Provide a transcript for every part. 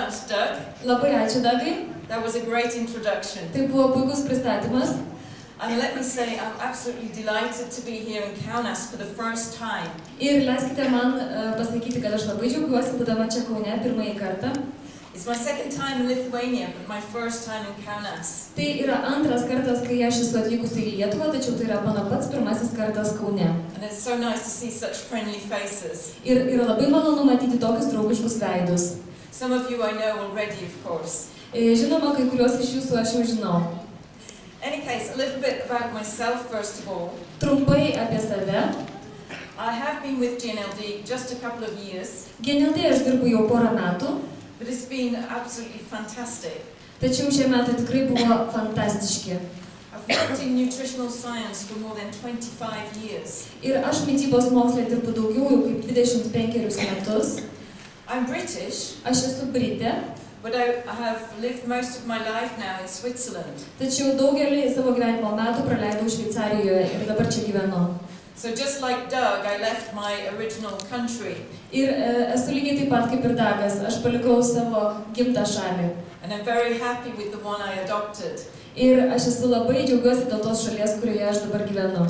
much, Doug. Labai ačiū, Dagai. That was a great introduction. Tai buvo puikus pristatymas. And let me say, I'm absolutely delighted to be here in Kaunas for the first time. Ir leiskite man pasakyti, kad aš labai džiaugiuosi, būdama čia Kaune pirmąjį kartą. It's my second time in Lithuania, but my first time in Kaunas. Tai yra antras kartas, kai aš esu atvykusi į Lietuvą, tačiau tai yra mano pats pirmasis kartas Kaune. And it's so nice to see such friendly faces. Ir yra labai malonu matyti tokius draugiškus veidus. Some of you I know already, of course. Žinoma, kai kuriuos iš jūsų aš jau žinau. In any case, a little bit about myself first of all. Trumpai apie save. I have been with GNLD just a couple of years. GNLD aš dirbu jau porą metų. But it's been absolutely fantastic. Tačiau šie metai tikrai buvo fantastiški. I've worked in nutritional science for more than 25 years. Ir aš mitybos moksle dirbu daugiau jau kaip 25 metus. I'm British. Aš esu Britė. But I have lived most of my life now in Switzerland. Tačiau daugelį savo gyvenimo metų praleidau Šveicarijoje ir dabar čia gyvenu. So just like Doug, I left my original country. Ir esu lygiai taip pat kaip ir Dagas, aš palikau savo gimtą šalį. And I'm very happy with the one I adopted. Ir aš esu labai džiaugiuosi dėl tos šalies, kurioje aš dabar gyvenu.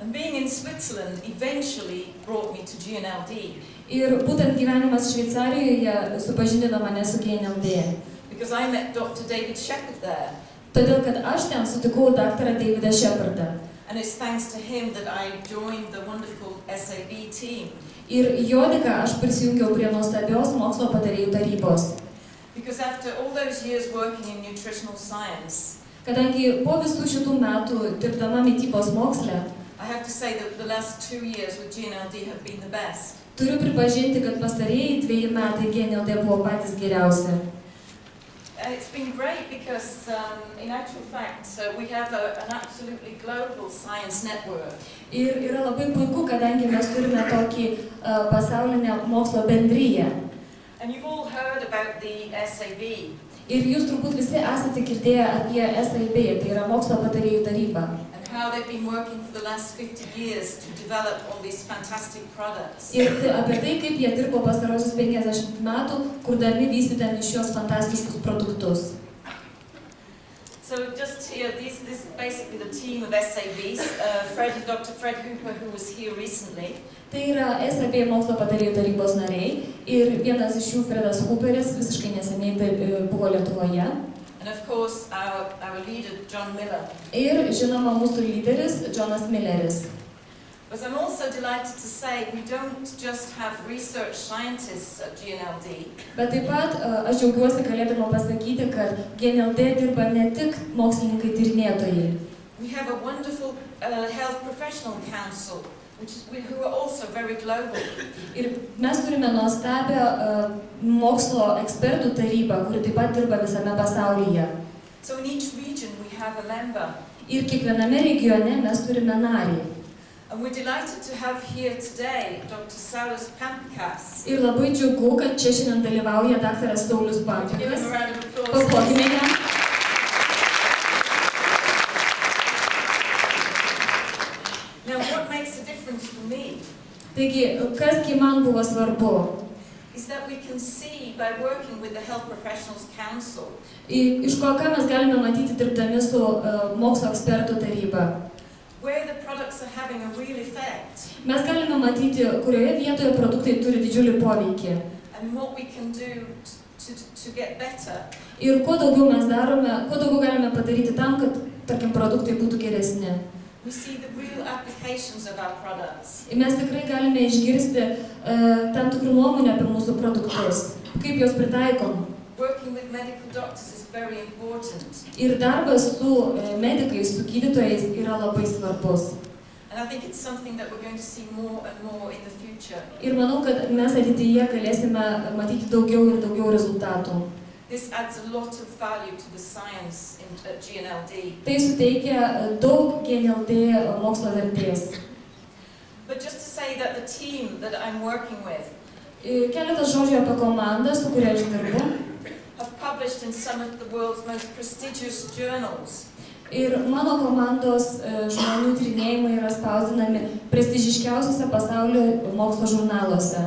And being in Switzerland eventually brought me to GNLD. Ir būtent gyvenimas Šveicarijoje supažindino mane su GNLD. Because I met Dr. David Shepherd there. Todėl, kad aš ten sutikau daktarą Davidą Shepherdą. And it's thanks to him that I joined the wonderful SAB team. Ir jo dėka aš prisijungiau prie nuostabios mokslo patarėjų tarybos. Because after all those years working in nutritional science, Kadangi po visų šitų metų dirbdama mitybos moksle, I have to say that the last 2 years with GNLD have been the best. Turiu pripažinti, kad pastarieji 2 metai GNLD buvo patys geriausi. It's been great because, in actual fact, we have an absolutely global science network. Ir yra labai puiku, kadangi mes turime tokį pasaulinę mokslo bendryją. And you've all heard about the SAB. Ir jūs turbūt visi esate girdėję apie SAB, tai yra mokslo patarėjų taryba. And how they've been working for the last 50 years to develop all these fantastic products. Ir apie tai, kaip jie dirbo pastarosius 50 metų, kurdami vystydami šios fantastiškus produktus. So just here, this is basically the team of SABs. Dr. Fred Hooper, who was here recently. Tai yra SAB mokslo patarėjų tarybos nariai ir vienas iš jų Fredas Hooperis visiškai neseniai buvo Lietuvoje. And of course our leader John Miller. Ir žinoma mūsų lyderis Jonas Milleris. But I'm also delighted to say we don't just have research scientists at GNLD. Bet taip pat aš džiaugiuosi galėdama pasakyti, kad GNLD dirba ne tik mokslininkai tyrinėtojai. We have a wonderful health professional council, who are also very global. Ir mes turime nuostabią mokslo ekspertų tarybą, kuri taip pat dirba visame pasaulyje. So in each region we have a member. Ir kiekviename regione mes turime narį. And we're delighted to have here today Dr. Saulius Pampikas. Ir labai džiugu, kad čia šiandien dalyvauja daktaras Saulius Pampikas. Paplokime jam. Now, what makes a difference for me? Taigi, kasgi man buvo svarbu? Is that we can see by working with the Health Professionals Council. Iš ko ką mes galime matyti dirbdami su mokslo ekspertų taryba? Where the products are having a real effect. Mes galime matyti, kurioje vietoje produktai turi didžiulį poveikį. And what we can do to get better. Ir kuo daugiau mes darome, kuo daugiau galime padaryti tam, kad, tarkim, produktai būtų geresni. We see the real applications of our products. Mes tikrai galime išgirsti tam tikrų nuomonę apie mūsų produktus, kaip juos pritaikom. Working with medical doctors is very important. Ir darbas su medikais, su gydytojais yra labai svarbus. And I think it's something that we're going to see more and more in the future. Ir manau, kad mes ateityje galėsime matyti daugiau ir daugiau rezultatų. This adds a lot of value to the science at GNLD. Tai suteikia daug GNLD mokslo vertės. But just to say that the team that I'm working with Keletas žodžių apie komandą, su kuria aš dirbu. Have published in some of the world's most prestigious journals. Ir mano komandos žmonių tyrinėjimai yra spausdinami prestižiškiausiuose pasaulio mokslo žurnaluose.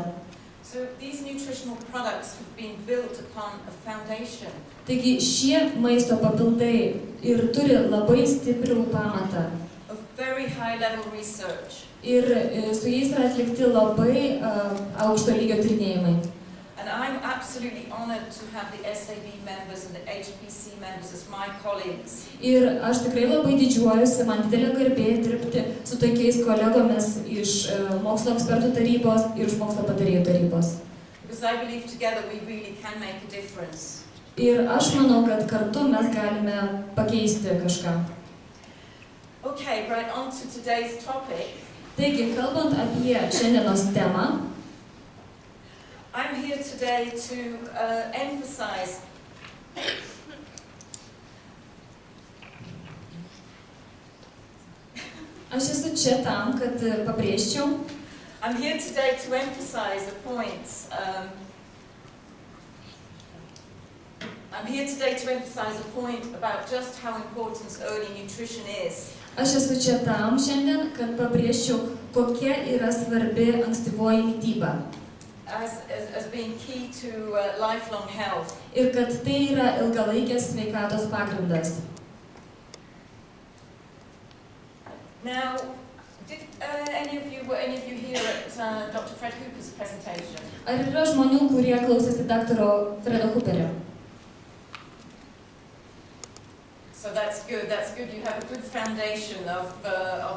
So these nutritional products have been built upon a foundation. Taigi šie maisto papildai ir turi labai stiprų pamatą. Of very high level research. Ir su jais yra atlikti labai aukšto lygio tyrinėjimai. And I'm absolutely honored to have the SAB members and the HPC members as my colleagues. Ir aš tikrai labai didžiuojuosi, man didelė garbė dirbti su tokiais kolegomis iš mokslo ekspertų tarybos ir iš mokslo patarėjų tarybos. Because I believe together we really can make a difference. Ir aš manau, kad kartu mes galime pakeisti kažką. Okay, right on to today's topic. Taigi, kalbant apie šiandienos temą, I'm here today to emphasize aš esu čia tam, kad pabrėžčiau. I'm here today to emphasize the points. I'm here today to emphasize a point about just how important early nutrition is. Aš esu čia tam šiandien, kad pabrėžčiau, kokia yra svarbi ankstyvoji mityba. As being key to lifelong health. Ir kad tai yra ilgalaikės sveikatos pagrindas. Now, did any of you here at Dr. Fred Hooper's presentation? Ar yra žmonių, kurie klausėsi daktaro Fredo Hooperio? So that's good. That's good. You have a good foundation of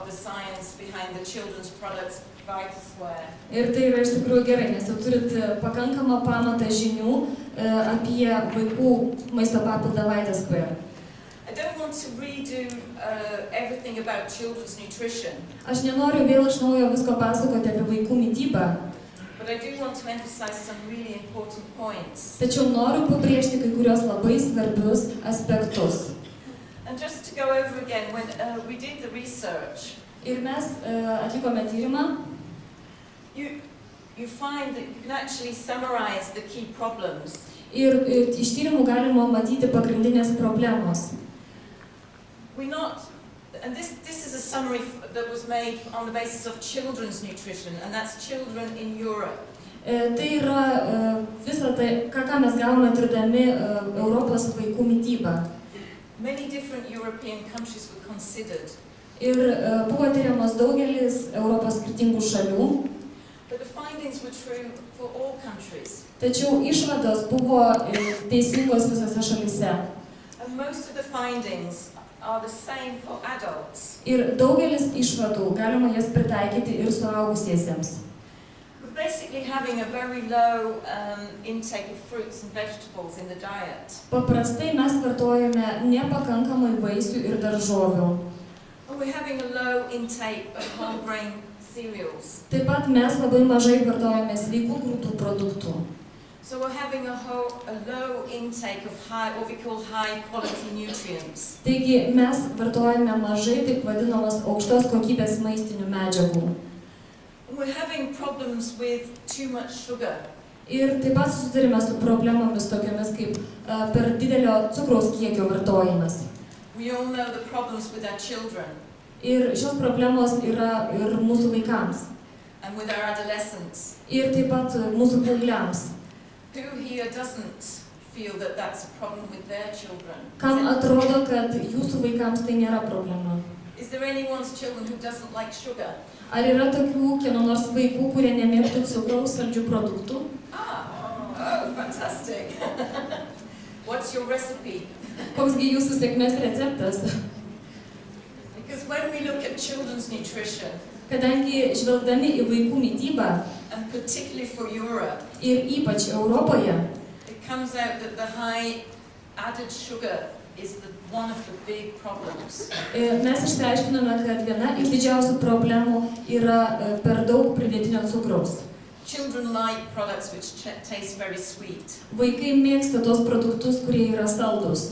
the science behind the children's products, VitaSquare. Ir tai yra iš tikrųjų gerai, nes jau turit pakankamą pamatą žinių apie vaikų maisto papildą VitaSquare. I don't want to redo everything about children's nutrition. Aš nenoriu vėl iš naujo visko pasakoti apie vaikų mitybą. But I do want to emphasize some really important points. Tačiau noriu pabrėžti kai kurios labai svarbius aspektus. And just to go over again, when we did the research, Ir mes atlikome tyrimą. You find that you can actually summarize the key problems. Ir iš tyrimų galima matyti pagrindinės problemos. And this is a summary that was made on the basis of children's nutrition, and that's children in Europe. Tai yra visą tai, ką mes gavome tirdami Europos vaikų mitybą. Many different European countries were considered. Ir buvo tyriamos daugelis Europos skirtingų šalių. But the findings were true for all countries. Tačiau išvados buvo teisingos visose šalyse. And most of the findings are the same for adults. Ir daugelis išvadų galima jas pritaikyti ir suaugusiesiems. We're basically having a very low intake of fruits and vegetables in the diet. Paprastai mes vartojame nepakankamai vaisių ir daržovių. And we're having a low intake of whole grain cereals. Taip pat mes labai mažai vartojame sveikų grūdų produktų. So we're having a low intake of what we call high quality nutrients. Taigi mes vartojame mažai taip vadinamos aukštos kokybės maistinių medžiagų. And we're having problems with too much sugar. Ir taip pat susidurime su problemomis tokiamis kaip per didelio cukraus kiekio vartojimas. We all know the problems with our children. Ir šios problemos yra ir mūsų vaikams. And with our adolescents. Ir taip pat mūsų paaugliams. Who here doesn't feel that that's a problem with their children? Kam atrodo, kad jūsų vaikams tai nėra problema? Is there anyone's children who doesn't like sugar? Ar yra tokių kieno nors vaikų, kurie nemėgtų cukraus saldžių produktų? Oh, fantastic. What's your recipe? Koksgi jūsų sėkmės receptas? Because when we look at children's nutrition, Kadangi žvelgdami į vaikų mitybą, and particularly for Europe, ir ypač Europoje, it comes out that the high added sugar is one of the big problems. Mes išsiaiškinome, kad viena iš didžiausių problemų yra per daug pridėtinio cukraus. Children like products which taste very sweet. Vaikai mėgsta tos produktus, kurie yra saldus.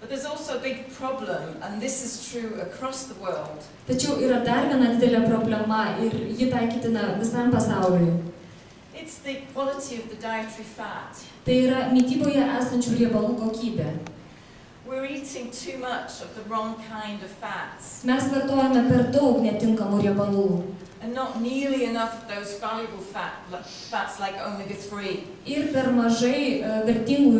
But there's also a big problem, and this is true across the world. Tačiau yra dar viena didelė problema ir ji taikytina visam pasauliui. It's the quality of the dietary fat. Tai yra mityboje esančių riebalų kokybė. We're eating too much of the wrong kind of fats. Mes vartojame per daug netinkamų riebalų. and not nearly enough of those valuable fats like omega-3. Ir per mažai vertingų